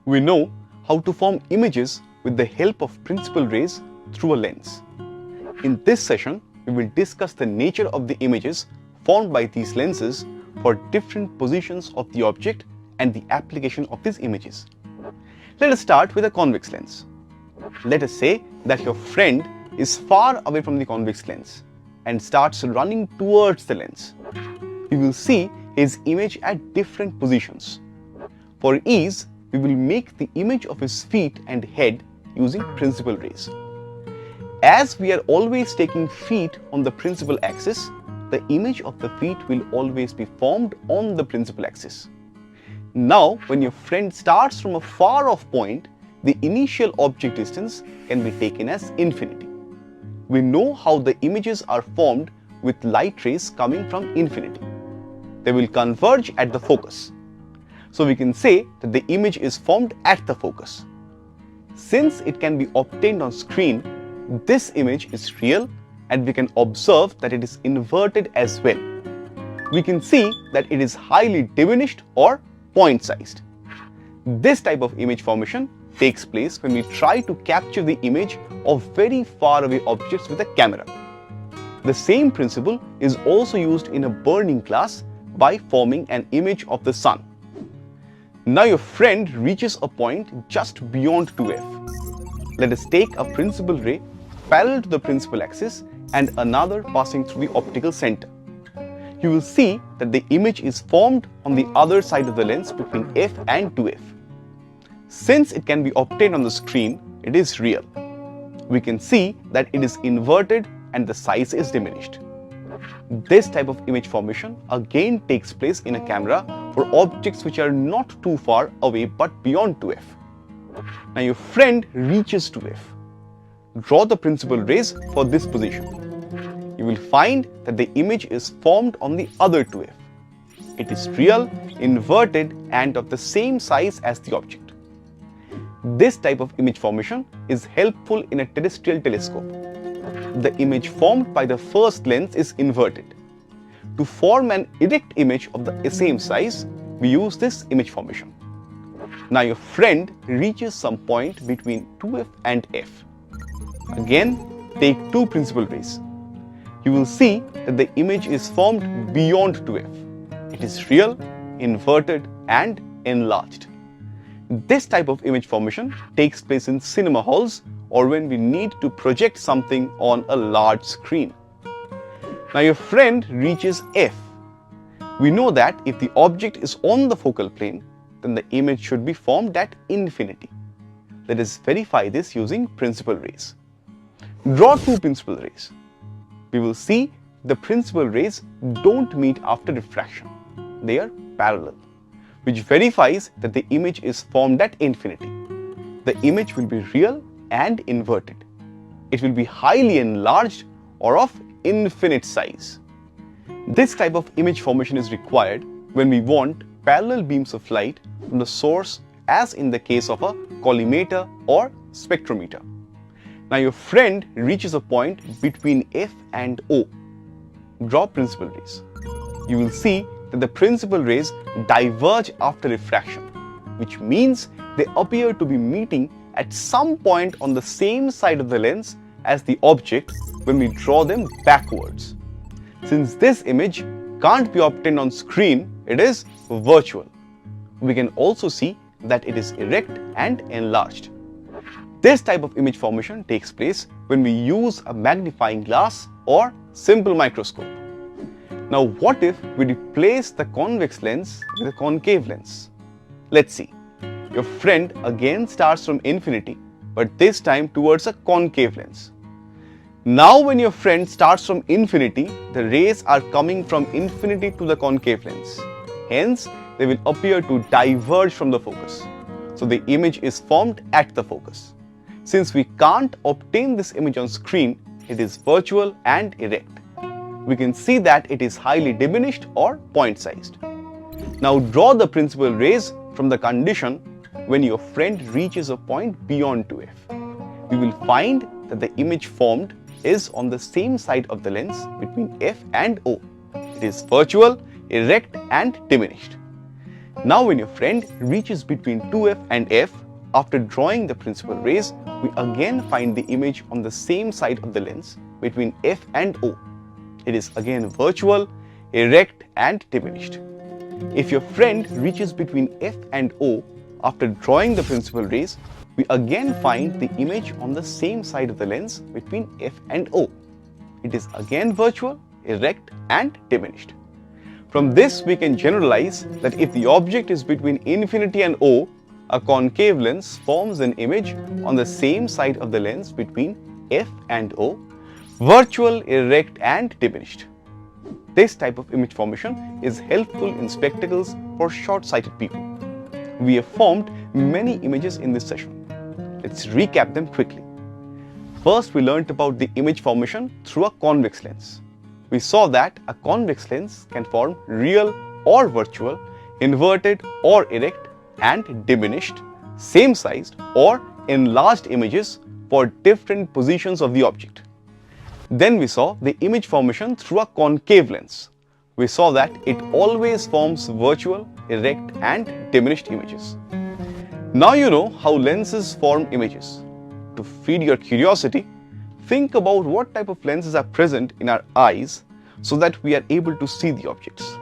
We know how to form images with the help of principal rays through a lens. In this session, we will discuss the nature of the images formed by these lenses for different positions of the object and the application of these images. Let us start with a convex lens. Let us say that your friend is far away from the convex lens and starts running towards the lens. You will see his image at different positions. For ease, we will make the image of his feet and head using principal rays. As we are always taking feet on the principal axis, the image of the feet will always be formed on the principal axis. Now, when your friend starts from a far off point, the initial object distance can be taken as infinity. We know how the images are formed with light rays coming from infinity. They will converge at the focus. So we can say that the image is formed at the focus. Since it can be obtained on screen, this image is real and we can observe that it is inverted as well. We can see that it is highly diminished or point-sized. This type of image formation takes place when we try to capture the image of very far away objects with a camera. The same principle is also used in a burning glass by forming an image of the sun. Now your friend reaches a point just beyond 2f. Let us take a principal ray parallel to the principal axis and another passing through the optical center. You will see that the image is formed on the other side of the lens between f and 2f. Since it can be obtained on the screen, it is real. We can see that it is inverted and the size is diminished. This type of image formation again takes place in a camera for objects which are not too far away but beyond 2f. Now your friend reaches 2f. Draw the principal rays for this position. You will find that the image is formed on the other 2f. It is real, inverted and of the same size as the object. This type of image formation is helpful in a terrestrial telescope. The image formed by the first lens is inverted. To form an erect image of the same size, we use this image formation. Now your friend reaches some point between 2f and f. Again, take two principal rays. You will see that the image is formed beyond 2f. It is real, inverted and enlarged. This type of image formation takes place in cinema halls or when we need to project something on a large screen. Now your friend reaches f. We know that if the object is on the focal plane, then the image should be formed at infinity. Let us verify this using principal rays. Draw two principal rays. We will see the principal rays don't meet after refraction. They are parallel, which verifies that the image is formed at infinity. The image will be real and inverted. It will be highly enlarged or of infinite size. This type of image formation is required when we want parallel beams of light from the source, as in the case of a collimator or spectrometer. Now your friend reaches a point between f and o. Draw principal rays. You will see that the principal rays diverge after refraction, which means they appear to be meeting at some point on the same side of the lens as the object when we draw them backwards. Since this image can't be obtained on screen, it is virtual. We can also see that it is erect and enlarged. This type of image formation takes place when we use a magnifying glass or simple microscope. Now what if we replace the convex lens with a concave lens? Let's see. Your friend again starts from infinity, but this time towards a concave lens. Now when your friend starts from infinity, the rays are coming from infinity to the concave lens. Hence, they will appear to diverge from the focus. So the image is formed at the focus. Since we can't obtain this image on screen, it is virtual and erect. We can see that it is highly diminished or point-sized. Now draw the principal rays from the condition when your friend reaches a point beyond 2f. We will find that the image formed is on the same side of the lens between f and o. It is virtual, erect and diminished. Now when your friend reaches between 2F and F, after drawing the principal rays, we again find the image on the same side of the lens between F and O. It is again virtual, erect and diminished. If your friend reaches between F and O, after drawing the principal rays, we again find the image on the same side of the lens between F and O. It is again virtual, erect and diminished. From this we can generalize that if the object is between infinity and O, a concave lens forms an image on the same side of the lens between F and O, virtual, erect and diminished. This type of image formation is helpful in spectacles for short-sighted people. We have formed many images in this session. Let's recap them quickly. First, we learnt about the image formation through a convex lens. We saw that a convex lens can form real or virtual, inverted or erect and diminished, same-sized or enlarged images for different positions of the object. Then we saw the image formation through a concave lens. We saw that it always forms virtual, erect and diminished images. Now you know how lenses form images. To feed your curiosity, think about what type of lenses are present in our eyes so that we are able to see the objects.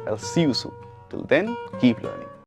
I'll see you soon. Till then, keep learning.